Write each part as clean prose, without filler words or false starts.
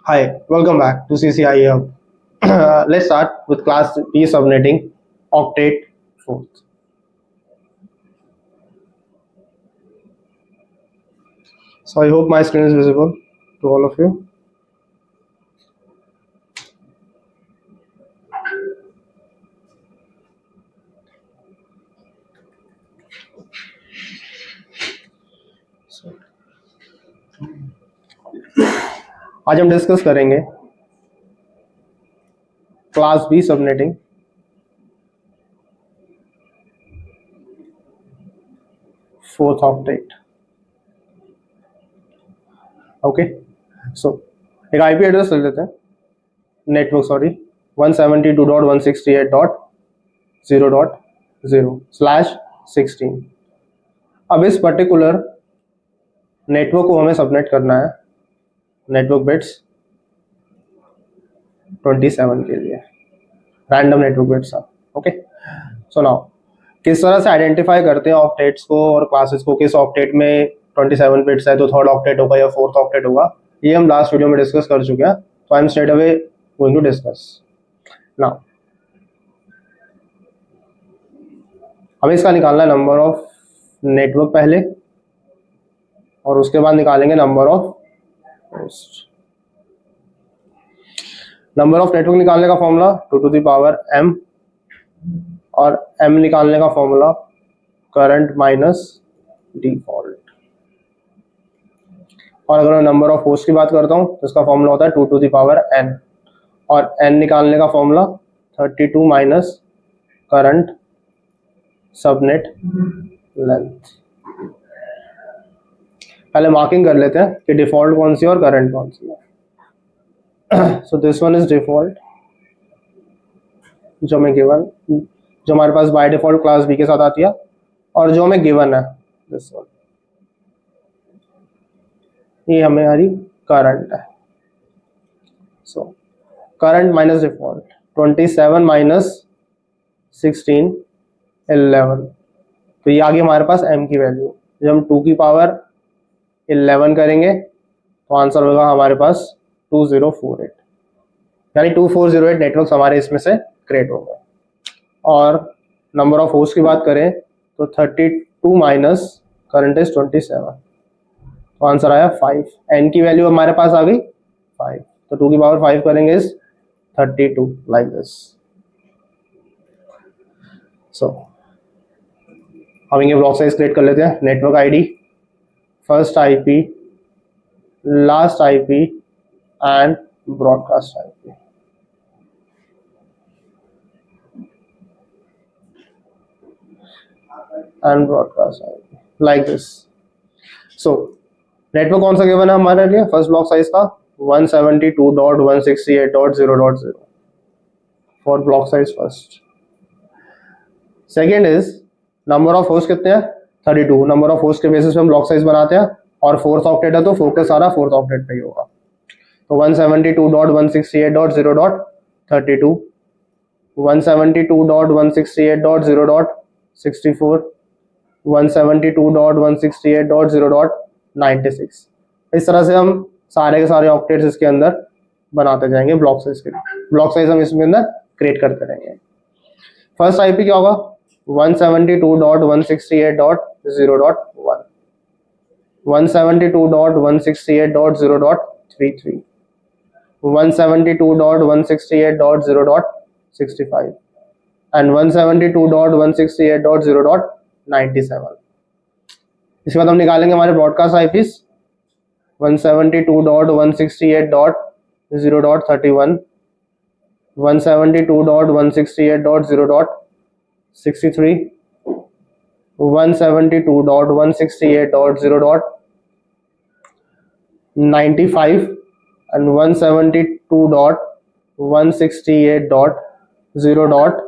Hi, welcome back to CCIE HUB. Let's start with Class B Subnetting, Octet 4th. So I hope my screen is visible to all of you. आज हम discuss करेंगे class B subnetting fourth octet. Okay, so एक IP address ले लेते हैं. Network 172.168.0.0/16. अब इस particular network को हमें सबनेट करना है नेटवर्क बिट्स 27 के लिए, random network bits. Okay, so now किस तरह से आइडेंटिफाई करते हैं ऑक्टेट्स को और क्लासेस को, किस ऑक्टेट में 27 बिट्स है तो थर्ड ऑक्टेट होगा या फोर्थ ऑक्टेट होगा, ये हम लास्ट वीडियो में डिस्कस कर चुके हैं. तो I am straight away going to discuss now. हमें इसका निकालना है नंबर ऑफ नेटवर्क पहले और उसके बाद निकालेंगे number of host. Number of network निकालने का formula 2 to the power m और m निकालने का फॉर्मूला करंट माइनस डिफॉल्ट. और अगर मैं नंबर ऑफ होस्ट की बात करता हूं तो इसका फॉर्मूला होता है 2 to the power n और n निकालने का formula 32 minus current subnet length. पहले मार्किंग कर लेते हैं कि डिफॉल्ट कौन सी है और करंट कौन सी है. So this one is default जो हमें गिवन, जो हमारे पास बाय डिफॉल्ट क्लास बी के साथ आती है, और जो हमें गिवन है दिस वन, ये हमारी करंट है. So current minus default 27 minus 16 11. तो ये आ गई हमारे पास m की वैल्यू. जब हम 2 की पावर 11 करेंगे तो आंसर होगा हमारे पास 2048, यानी 2408 नेटवर्क हमारे इसमें से क्रिएट हो गए. और नंबर ऑफ होस्ट की बात करें तो 32 माइनस करंट इज 27, तो आंसर आया 5. n की वैल्यू हमारे पास आ गई 5, तो 2 की पावर 5 करेंगे इज 32 लाइक दिस. सो हम ये ब्लॉक साइज क्रिएट कर लेते हैं. Network ID, first IP, last IP and broadcast IP. And broadcast IP like this. So network कौन सा गिवन है हमारे लिए? फर्स्ट ब्लॉक साइज का 172.168.0.0 for block size first. Second is number of host कितने हैं? 32. नंबर ऑफ होस्ट के basis पे हम ब्लॉक साइज बनाते हैं और फोर्थ ऑक्टेट है तो फोकस सारा फोर्थ ऑक्टेट पे ही होगा. तो 172.168.0.32, 172.168.0.64, 172.168.0.96. इस तरह से हम सारे के सारे ऑक्टेट्स इसके अंदर बनाते जाएंगे ब्लॉक साइज के लिए. ब्लॉक साइज हम इसमें अंदर क्रिएट करते रहेंगे. फर्स्ट आईपी क्या होगा? 172.168.0.1, 172.168.0.33, 172.168.0.65 and 172.168.0.97. इसके बाद हम निकालेंगे हमारे broadcast eyepiece 172.168.0.31, 172.168.0.63, 172.168.0.95 and 172.168.0.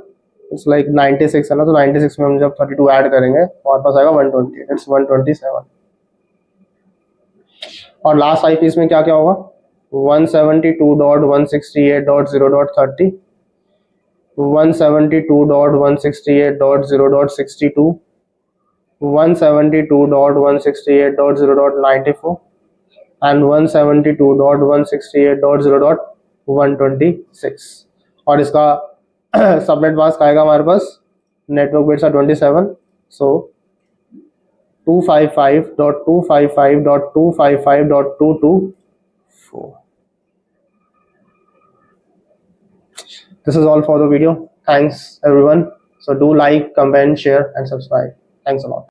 it's like 96 है ना, तो 96 में हम जब 32 ऐड करेंगे तो हमारे पास आएगा 128. इट्स 127. और लास्ट आई पीस में क्या क्या होगा? 172.168.0.30, 172.168.0.62, 172.168.0.94, and 172.168.0.126 और इसका सबनेट मास्क आएगा हमारे पास network bits are 27 so 255.255.255.224. This is all for the video. Thanks everyone. So do like, comment, share and subscribe. Thanks a lot.